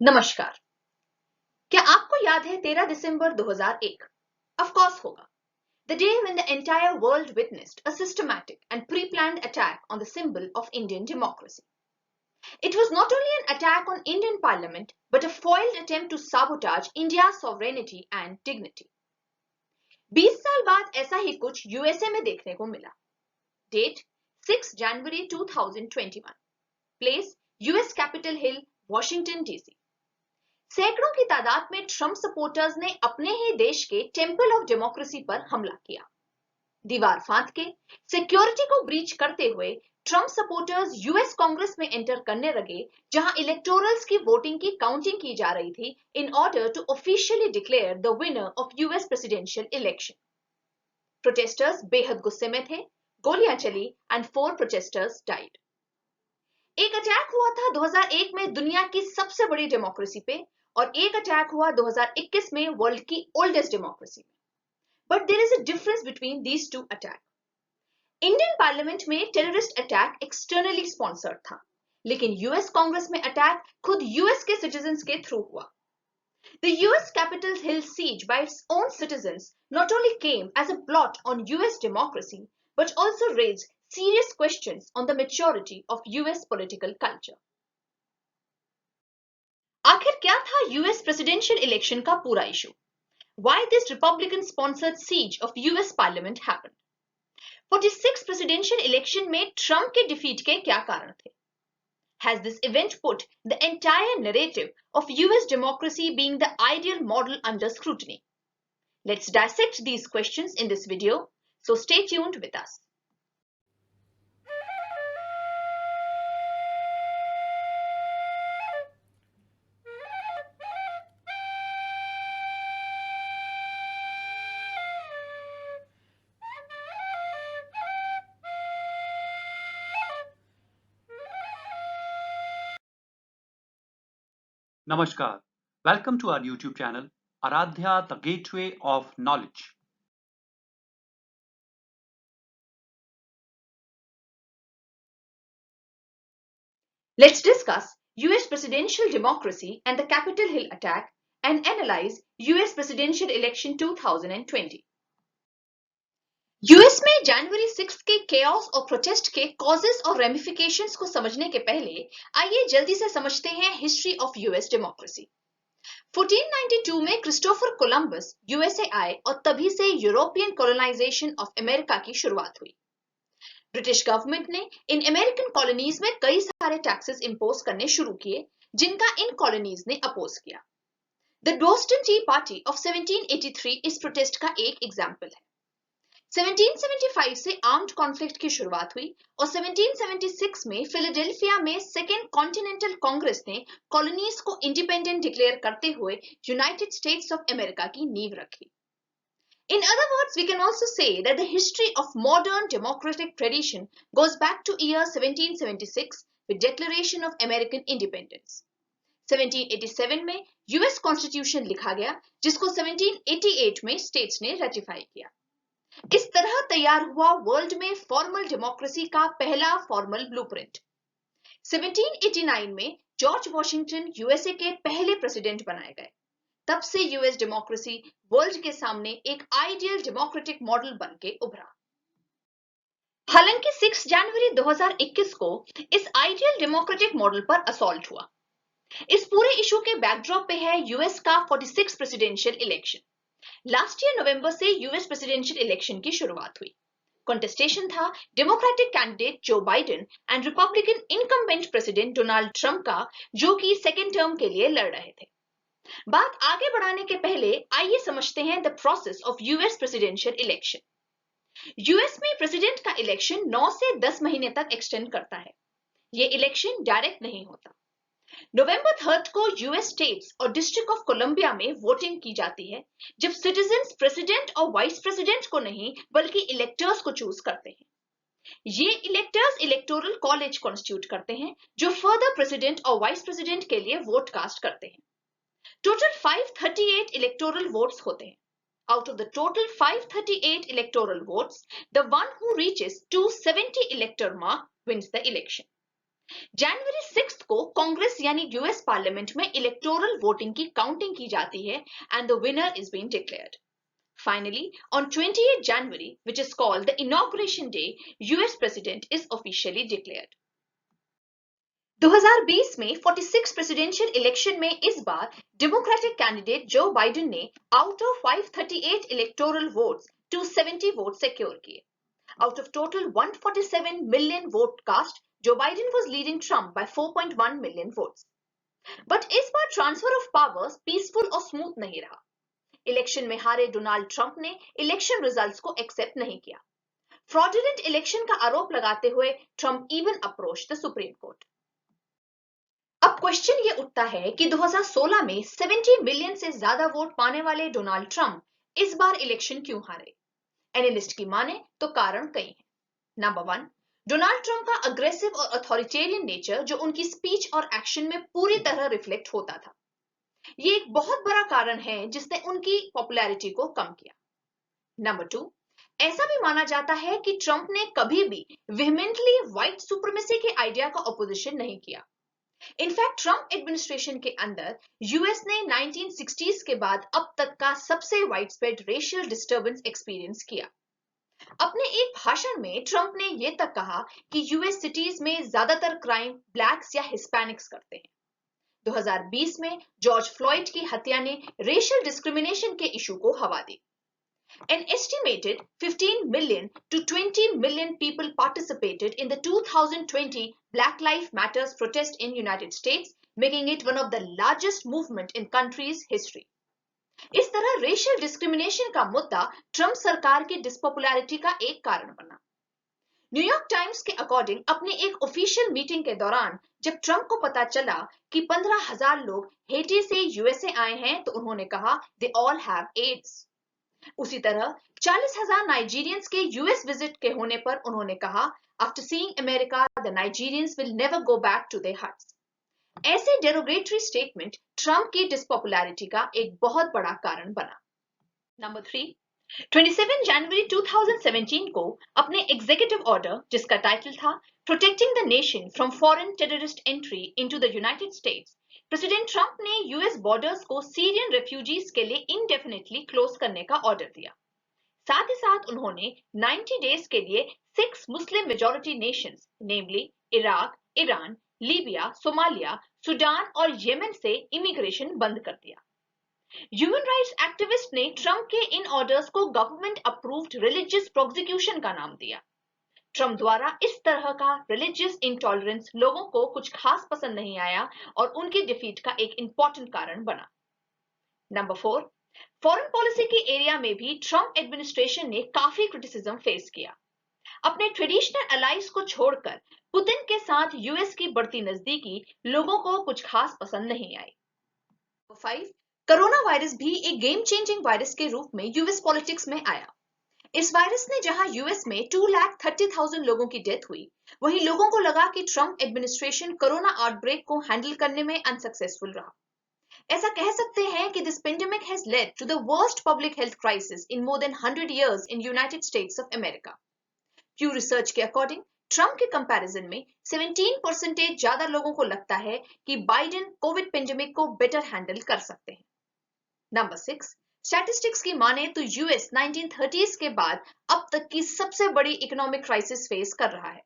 नमस्कार। क्या आपको याद है 13 दिसंबर 2001? Of course होगा. The day when the entire world witnessed a systematic and pre-planned attack on the symbol of Indian democracy. It was not only an attack on Indian Parliament, but a foiled attempt to sabotage India's sovereignty and dignity. 20 साल बाद ऐसा ही कुछ USA में देखने को मिला. Date 6 January 2021. Place US Capitol Hill, Washington DC. सैकड़ों की तादाद में ट्रंप सपोर्टर्स ने अपने ही देश के टेंपल ऑफ डेमोक्रेसी पर हमला किया. दीवार फांद के सिक्योरिटी को ब्रीच करते हुए ट्रंप सपोर्टर्स यूएस कांग्रेस में एंटर करने लगे, जहां इलेक्टोरल्स की वोटिंग की काउंटिंग की जा रही थी in order to officially declare the winner of US presidential election. Protesters बेहद गुस्से में थे. गोलियां चली एंड 4 प्रोटेस्टर्स डाइड. एक अटैक हुआ था 2001 में दुनिया की सबसे बड़ी डेमोक्रेसी पे, और एक अटैक हुआ 2021 में वर्ल्ड की ओल्डेस्ट डेमोक्रेसी में. But there is a difference between these two attack. Indian parliament में टेररिस्ट अटैक एक्सटर्नली स्पॉन्सर्ड था, लेकिन यूएस कांग्रेस में अटैक खुद यूएस के सिटीजन्स के थ्रू हुआ. The US Capitol Hill siege by its own citizens not only came as a blot on US democracy, but also raised serious questions on the maturity of US political culture. आखिर क्या था US presidential election का पूरा issue? Why this Republican sponsored siege of US Parliament happened? 46 presidential election में Trump के defeat के क्या कारण थे? Has this event put the entire narrative of US democracy being the ideal model under scrutiny? Let's dissect these questions in this video, so stay tuned with us. Namaskar. Welcome to our YouTube channel, Aradhya, the Gateway of Knowledge. Let's discuss US presidential democracy and the Capitol Hill attack and analyze US presidential election 2020. US में जनवरी 6 के chaos और protest के causes और ramifications को समझने के पहले आइए जल्दी से समझते हैं हिस्ट्री ऑफ यूएस डेमोक्रेसी. 1492 में क्रिस्टोफर कोलंबस यूएसए आए और तभी से यूरोपियन कॉलोनाइजेशन ऑफ अमेरिका की शुरुआत हुई. ब्रिटिश गवर्नमेंट ने इन अमेरिकन कॉलोनीज में कई सारे टैक्सेस इंपोज करने शुरू किए, जिनका इन कॉलोनीज ने अपोज किया. The Boston T party of 1783 इस प्रोटेस्ट का एक एग्जाम्पल है. 1775 से आर्म्ड कॉन्फ्लिक्ट की शुरुआत हुई और 1776 में फिलाडेल्फिया में सेकेंड कॉन्टिनेंटल कांग्रेस ने कॉलोनीज को इंडिपेंडेंट डिक्लेयर करते हुए यूनाइटेड स्टेट्स ऑफ अमेरिका की नींव रखी. In other words, we can also say that the history of modern democratic tradition goes back to year 1776 with Declaration of American Independence. 1787 में US constitution लिखा गया, जिसको 1788 में स्टेट्स ने रेटिफाई किया. इस तरह तैयार हुआ वर्ल्ड में फॉर्मल डेमोक्रेसी का पहला फॉर्मल ब्लूप्रिंट. 1789 में जॉर्ज वॉशिंगटन यूएसए के पहले प्रेसिडेंट बनाए गए. तब से यूएस डेमोक्रेसी वर्ल्ड के सामने एक आइडियल डेमोक्रेटिक मॉडल बन के उभरा. हालांकि 6 जनवरी 2021 को इस आइडियल डेमोक्रेटिक मॉडल पर असॉल्ट हुआ. इस पूरे इशू के बैकड्रॉप पे है यूएस का 46 प्रेसिडेंशियल इलेक्शन. लास्ट ईयर नवंबर से यूएस प्रेसिडेंशियल इलेक्शन की शुरुआत हुई. कॉन्टेस्टेशन था democratic candidate Joe Biden and Republican incumbent president Donald Trump का, जो कि सेकेंड टर्म के लिए लड़ रहे थे. बात आगे बढ़ाने के पहले आइए समझते हैं the process of US presidential election. US में प्रेसिडेंट का इलेक्शन 9 से 10 महीने तक एक्सटेंड करता है. ये इलेक्शन डायरेक्ट नहीं होता. नवंबर 3 को यूएस स्टेट्स और डिस्ट्रिक्ट ऑफ कोलंबिया में वोटिंग की जाती है, जब सिटीजन्स प्रेसिडेंट और वाइस प्रेसिडेंट को नहीं बल्कि इलेक्टर्स को चूज करते हैं. ये इलेक्टर्स इलेक्टोरल कॉलेज कॉन्स्टिट्यूट करते हैं, जो फर्दर प्रेसिडेंट और वाइस प्रेसिडेंट के लिए वोट कास्ट करते हैं. टोटल 538 इलेक्टोरल वोट्स होते हैं. Out of the total 538 electoral votes, the one who reaches 270 elector mark wins the election. जनवरी 6 को कांग्रेस यानी यूएस पार्लियामेंट में इलेक्टोरल वोटिंग की काउंटिंग की जाती है and the winner is been declared. Finally, on 28 January, which is called the Inauguration Day, US President is officially declared. 2020 में 46 presidential election में इस बार डेमोक्रेटिक कैंडिडेट जो बाइडेन ने out of 538 electoral votes 270 vote secure किए. Out of total 147 million vote cast, Joe Biden was leading Trump by 4.1 million votes. But इस बार transfer of powers peaceful और smooth नहीं रहा. Election में हारे Donald Trump ने election results को accept नहीं किया. फ्रॉडुलेंट इलेक्शन का आरोप लगाते हुए Trump even approach the supreme court. अब क्वेश्चन ये उठता है कि 2016 में 70 मिलियन से ज्यादा वोट पाने वाले डोनाल्ड ट्रंप इस बार इलेक्शन क्यों हारे. एनालिस्ट की माने तो कारण कई हैं. नंबर 1, डोनाल्ड ट्रंप का अग्रेसिव और अथॉरिटेरियन नेचर जो उनकी स्पीच और एक्शन में पूरी तरह रिफ्लेक्ट होता था. ये एक बहुत बड़ा कारण है जिसने उनकी पॉपुलैरिटी को कम किया. नंबर 2, ऐसा भी माना जाता है कि ट्रंप ने कभी भी विहमेंटली व्हाइट सुप्रीमेसी के आइडिया का ऑपोजिशन नहीं किया. इनफैक्ट ट्रंप एडमिनिस्ट्रेशन के अंदर यूएस ने 1960s के बाद अब तक का सबसे wide spread racial disturbance experience किया. अपने एक भाषण में ट्रंप ने यह तक कहा कि यूएस सिटीज में ज्यादातर क्राइम ब्लैक्स या हिस्पैनिक्स करते हैं. 2020 में जॉर्ज फ्लॉयड की हत्या ने रेशियल डिस्क्रिमिनेशन के इशू को हवा दी. An estimated 15 million to 20 million people participated in the 2020 Black Lives Matter protest in United States, making it one of the largest movement in country's history. इस तरह racial discrimination का मुद्दा Trump सरकार की dispopularity का एक कारण बना. न्यूयॉर्क टाइम्स के अकॉर्डिंग अपनी एक ऑफिशियल मीटिंग के दौरान जब ट्रंप को पता चला कि 15,000 लोग हेटी से यूएसए आए हैं तो उन्होंने कहा दे ऑल हैव एड्स. उसी तरह 40,000 नाइजीरियंस के यूएस विजिट के होने पर उन्होंने कहा after seeing America the Nigerians will never go back to their huts. ऐसे डेरोगेटरी स्टेटमेंट ट्रंप की डिसपॉपुलैरिटी का एक बहुत बड़ा कारण बना. नंबर 3, 27 जनवरी 2017 को अपने एग्जीक्यूटिव ऑर्डर जिसका टाइटल था protecting the nation from foreign terrorist entry into the United states, president Trump ने यूएस बॉर्डर्स को सीरियन रेफ्यूजीज के लिए इंडेफिनिटली क्लोज करने का ऑर्डर दिया. साथ ही साथ उन्होंने 90 डेज के लिए 6 Muslim majority nations namely Iraq, Iran, Libya, Somalia, Sudan और येमेन से इमिग्रेशन बंद कर दिया. ह्यूमन राइट्स एक्टिविस्ट ने ट्रंप के इन ऑर्डर्स को गवर्नमेंट अप्रूव्ड रिलीजियस प्रोसिक्यूशन का नाम दिया. ट्रंप द्वारा इस तरह का रिलीजियस इंटॉलरेंस लोगों को कुछ खास पसंद नहीं आया और उनकी डिफीट का एक इंपॉर्टेंट कारण बना. नंबर 4, फॉरेन पॉलिसी के एरिया में भी ट्रंप एडमिनिस्ट्रेशन ने काफी क्रिटिसिज्म फेस किया. अपने ट्रेडिशनल अलाइज को छोड़कर पुतिन के साथ यूएस की बढ़ती नजदीकी लोगों को कुछ खास पसंद नहीं आई. 5, कोरोना वायरस भी एक गेम चेंजिंग वायरस के रूप में यूएस पॉलिटिक्स में आया. इस वायरस ने जहां यूएस में 2,30,000 लोगों की डेथ हुई, वहीं लोगों को लगा कि ट्रंप एडमिनिस्ट्रेशन कोरोना आउटब्रेक को हैंडल करने में अनसक्सेसफुल रहा. ऐसा कह सकते हैं कि this pandemic has led to the worst public health crisis in more than 100 years in United States of America. Pew Research के अकॉर्डिंग ट्रंप के कंपैरिजन में 17% ज्यादा लोगों को लगता है कि बाइडेन कोविड पेंडेमिक को बेटर हैंडल कर सकते हैं. नंबर 6, स्टैटिस्टिक्स की माने तो यूएस 1930s के बाद अब तक की सबसे बड़ी इकोनॉमिक क्राइसिस फेस कर रहा है.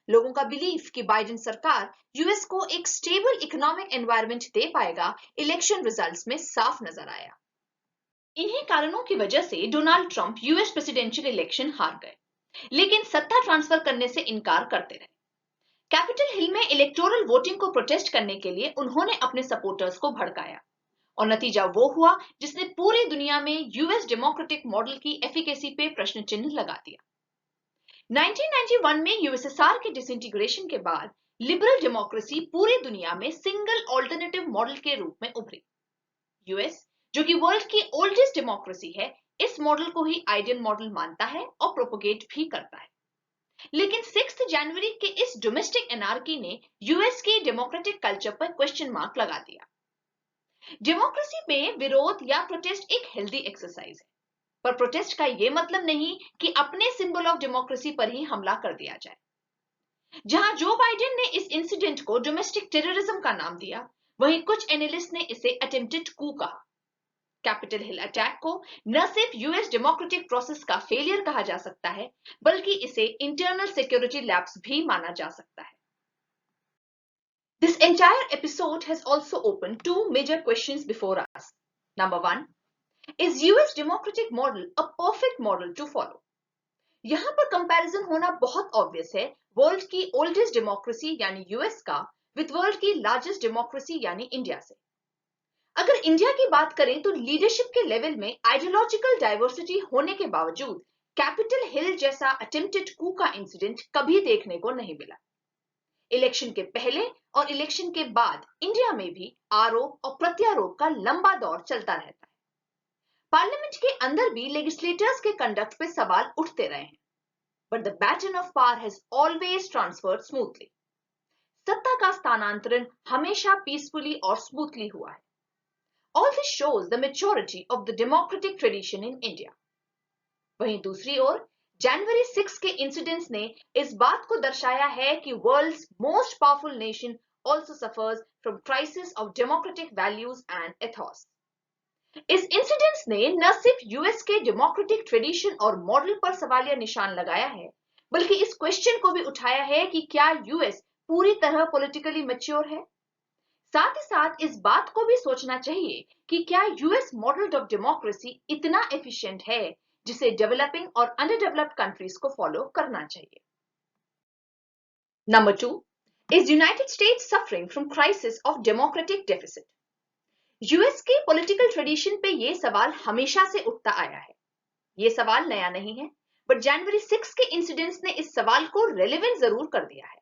लोगों का बिलीफ कि बाइडेन सरकार यूएस को एक स्टेबल इकोनॉमिक एनवायरनमेंट दे पाएगा इलेक्शन रिजल्ट्स में साफ नजर आया. इन्हीं कारणों की वजह से Donald Trump US presidential election हार गए, लेकिन सत्ता ट्रांसफर करने से इनकार करते रहे. कैपिटल हिल में इलेक्टोरल वोटिंग को प्रोटेस्ट करने के लिए उन्होंने अपने सपोर्टर्स को भड़काया और नतीजा वो हुआ जिसने पूरी दुनिया में यूएस डेमोक्रेटिक मॉडल की एफिकेसी पे प्रश्न चिन्ह लगा दिया. 1991 में यूएसएसआर के डिसइंटीग्रेशन के बाद लिबरल डेमोक्रेसी पूरी दुनिया में सिंगल ऑल्टरनेटिव मॉडल के रूप में उभरी. यूएस जो कि वर्ल्ड की ओल्डेस्ट डेमोक्रेसी है, इस मॉडल को ही आइडियल मॉडल मानता है और प्रोपोगेट भी करता है. लेकिन 6 जनवरी के इस डोमेस्टिक एनार्की ने यूएस की डेमोक्रेटिक कल्चर पर क्वेश्चन मार्क लगा दिया. डेमोक्रेसी में विरोध या प्रोटेस्ट एक हेल्दी एक्सरसाइज है, पर प्रोटेस्ट का यह मतलब नहीं कि अपने सिंबल ऑफ डेमोक्रेसी पर ही हमला कर दिया जाए. जहां जो बाइडेन ने इस इंसिडेंट को डोमेस्टिक टेररिज्म का नाम दिया, वहीं कुछ एनालिस्ट ने इसे अटेम्प्टेड कू कहा। कैपिटल हिल अटैक को न सिर्फ यूएस डेमोक्रेटिक प्रोसेस का फेलियर कहा जा सकता है, बल्कि इसे इंटरनल सिक्योरिटी लैप्स भी माना जा सकता है। This entire episode has also opened two major questions before us. Number one, is US democratic model a perfect model to follow? यहां पर कंपैरिजन होना बहुत ऑब्वियस है वर्ल्ड की ओल्डेस्ट डेमोक्रेसी यानी यूएस का विद वर्ल्ड की लार्जेस्ट डेमोक्रेसी यानी इंडिया से। अगर इंडिया की बात करें तो लीडरशिप के लेवल में आइडियोलॉजिकल डाइवर्सिटी होने के बावजूद कैपिटल हिल जैसा अटेम्प्टेड कू का इंसिडेंट कभी देखने को नहीं मिला। इलेक्शन के पहले और इलेक्शन के बाद इंडिया में भी आरोप और प्रत्यारोप का लंबा दौर चलता रहता है। पार्लियामेंट के अंदर भी लेजिस्लेटर्स के कंडक्ट पे सवाल उठते रहे हैं, but the baton of power has always transferred smoothly. सत्ता का स्थानांतरण हमेशा पीसफुली और स्मूथली हुआ है। All this shows the maturity of the democratic tradition in India. वहीं दूसरी ओर जनवरी 6 के इंसिडेंट्स ने इस बात को दर्शाया है कि world's most powerful nation also suffers from crisis of democratic values and ethos. इस इंसिडेंट्स ने न सिर्फ यूएस के डेमोक्रेटिक ट्रेडिशन और मॉडल पर सवालिया निशान लगाया है, बल्कि इस क्वेश्चन को भी उठाया है कि क्या यूएस पूरी तरह पॉलिटिकली मैच्योर है। साथ ही साथ इस बात को भी सोचना चाहिए कि क्या यूएस मॉडल ऑफ डेमोक्रेसी इतना एफिशिएंट है जिसे डेवलपिंग और अंडर डेवलप्ड कंट्रीज को फॉलो करना चाहिए। Number 2, is United states suffering from crisis of democratic deficit? US के पॉलिटिकल ट्रेडिशन पे ये सवाल हमेशा से उठता आया है। ये सवाल नया नहीं है, बट जनवरी 6 के इंसिडेंट्स ने इस सवाल को रेलेवेंट जरूर कर दिया है।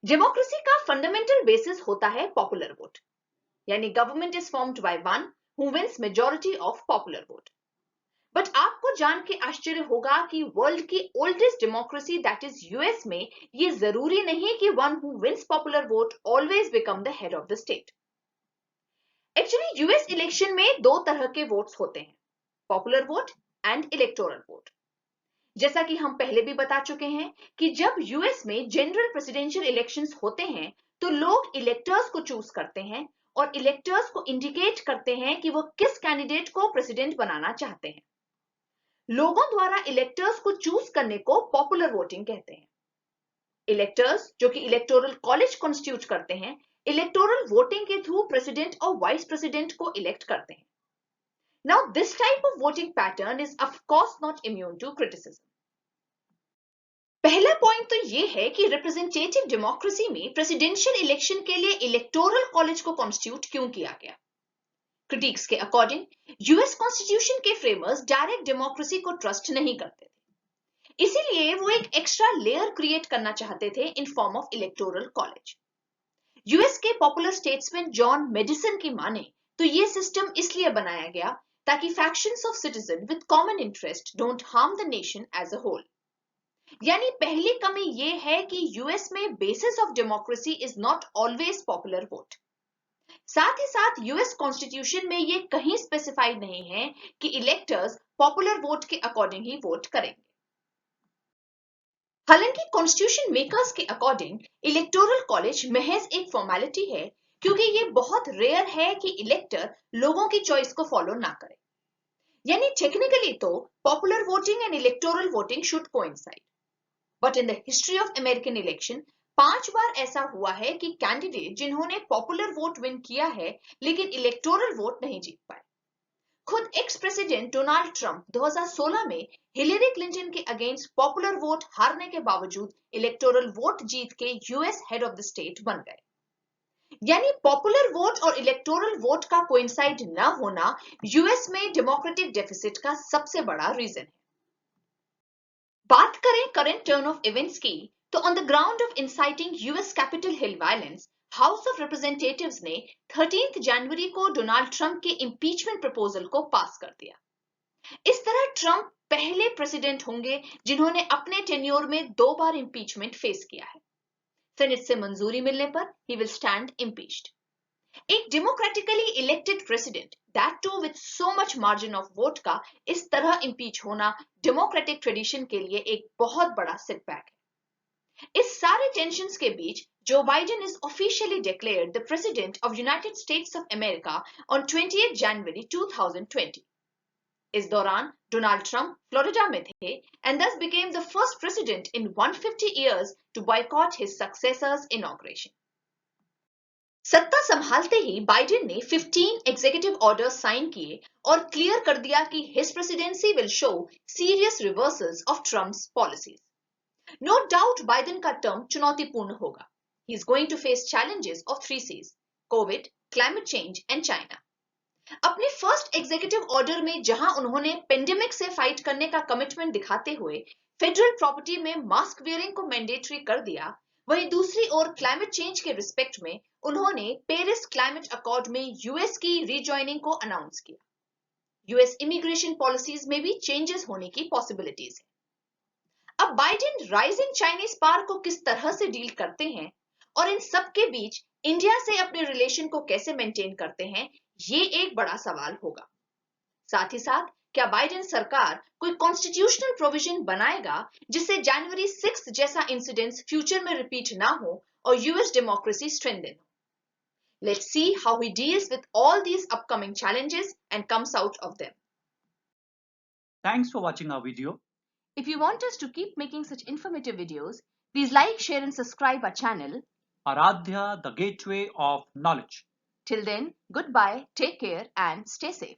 डेमोक्रेसी का फंडामेंटल बेसिस होता है पॉपुलर वोट, यानी government is formed by one who wins majority of popular vote. But आपको जान के आश्चर्य होगा कि वर्ल्ड की oldest democracy that is US में ये जरूरी नहीं कि one who wins popular vote always become the head of the state. Actually US election में दो तरह के वोट्स होते हैं, popular vote and electoral vote. जैसा कि हम पहले भी बता चुके हैं कि जब यूएस में जनरल प्रेसिडेंशियल इलेक्शंस होते हैं तो लोग इलेक्टर्स को चूज करते हैं और इलेक्टर्स को इंडिकेट करते हैं कि वो किस कैंडिडेट को प्रेसिडेंट बनाना चाहते हैं। लोगों द्वारा इलेक्टर्स को चूज करने को पॉपुलर वोटिंग कहते हैं। इलेक्टर्स जो कि इलेक्टोरल कॉलेज कॉन्स्टिट्यूट करते हैं, इलेक्टोरल वोटिंग के थ्रू प्रेसिडेंट और वाइस प्रेसिडेंट को इलेक्ट करते हैं। Now, this type of voting pattern is of course not immune to criticism. पहला पॉइंट तो ये है कि रिप्रेजेंटेटिव डेमोक्रेसी में प्रेसिडेंशियल इलेक्शन के लिए इलेक्टोरल कॉलेज को कॉन्स्टिट्यूट क्यों किया गया। क्रिटिक्स के अकॉर्डिंग यूएस कॉन्स्टिट्यूशन के फ्रेमर्स डायरेक्ट डेमोक्रेसी को ट्रस्ट नहीं करते थे, इसीलिए वो एक एक्स्ट्रा लेयर क्रिएट करना चाहते थे in form of electoral college. US के पॉपुलर स्टेट्समैन जॉन मेडिसन की माने तो ये सिस्टम इसलिए बनाया गया ताकि factions of citizen with common interest don't harm the nation as a whole. यानी पहली कमी ये है कि यूएस में basis of democracy is not always popular vote. साथ ही साथ यूएस कॉन्स्टिट्यूशन में ये कहीं स्पेसिफाइड नहीं है कि इलेक्टर्स पॉपुलर वोट के अकॉर्डिंग ही वोट करेंगे। हालांकि कॉन्स्टिट्यूशन मेकर्स के अकॉर्डिंग इलेक्टोरल कॉलेज महज एक फॉर्मेलिटी है, क्योंकि ये बहुत रेयर है कि इलेक्टर लोगों की चॉइस को फॉलो ना करे। यानी टेक्निकली तो popular voting and electoral voting should coincide, but in the history of American election 5 बार ऐसा हुआ है कि कैंडिडेट जिन्होंने पॉपुलर वोट विन किया है लेकिन इलेक्टोरल वोट नहीं जीत पाए। खुद एक्स प्रेसिडेंट डोनाल्ड ट्रंप 2016 में हिलेरी क्लिंटन के अगेंस्ट पॉपुलर वोट हारने के बावजूद इलेक्टोरल वोट जीत के US head of the state बन गए। यानी पॉपुलर वोट और इलेक्टोरल वोट का कोइंसाइड न होना यूएस में डेमोक्रेटिक डेफिसिट का सबसे बड़ा रीजन है। बात करें करंट टर्न ऑफ इवेंट्स की तो on the ground of inciting US Capitol Hill violence, house of representatives ने 13 जनवरी को डोनाल्ड ट्रंप के इंपीचमेंट प्रपोजल को पास कर दिया। इस तरह ट्रंप पहले प्रेसिडेंट होंगे जिन्होंने अपने टेन्योर में 2 बार इंपीचमेंट फेस किया है। सेनेट से मंजूरी मिलने पर ही विल स्टैंड इम्पीच्ड। एक democratically elected president, that too with so much margin of vote का इस तरह इम्पीच होना डेमोक्रेटिक ट्रेडिशन के लिए एक बहुत बड़ा सेटबैक है। इस सारे टेंशन्स के बीच Joe Biden is officially declared the president of United States of America on 28 January 2020. इस दौरान डोनाल्ड ट्रंप फ्लोरिडा में थे and thus became the first president in 150 years to boycott his successor's inauguration. सत्ता संभालते ही Biden ने 15 executive orders sign किए और clear कर दिया कि his presidency will show serious reversals of Trump's policies. No doubt Biden का टर्म चुनौतीपूर्ण होगा. He is going to face challenges of 3 C's: COVID, climate change and China. अपने फर्स्ट एग्जीक्यूटिव ऑर्डर में जहां उन्होंने पेंडेमिक से फाइट करने का कमिटमेंट दिखाते हुए फेडरल प्रॉपर्टी में मास्क वेयरिंग को मैंडेटरी कर दिया, वहीं दूसरी ओर क्लाइमेट चेंज के रिस्पेक्ट में उन्होंने पेरिस क्लाइमेट अकॉर्ड में यूएस की रीजॉइनिंग को अनाउंस किया. यूएस इमिग्रेशन पॉलिसीज में भी चेंजेस होने की पॉसिबिलिटीज है. अब बाइडेन राइजिंग चाइनीज पावर को किस तरह से डील करते हैं और इन सब के बीच इंडिया से अपने रिलेशन को कैसे मेंटेन करते हैं, ये एक बड़ा सवाल होगा. साथ ही साथ क्या बाइडेन सरकार कोई कॉन्स्टिट्यूशनल प्रोविजन बनाएगा जिससे जनवरी 6 जैसा इंसिडेंट्स फ्यूचर में रिपीट ना हो और यूएस डेमोक्रेसी स्ट्रेंथन हो. Let's see how he deals with all these upcoming challenges and comes out of them. Thanks for watching our video. If you want us to keep making such informative videos, please like, share and subscribe our channel. Aradhya, the gateway of knowledge. Till then, goodbye, take care and stay safe.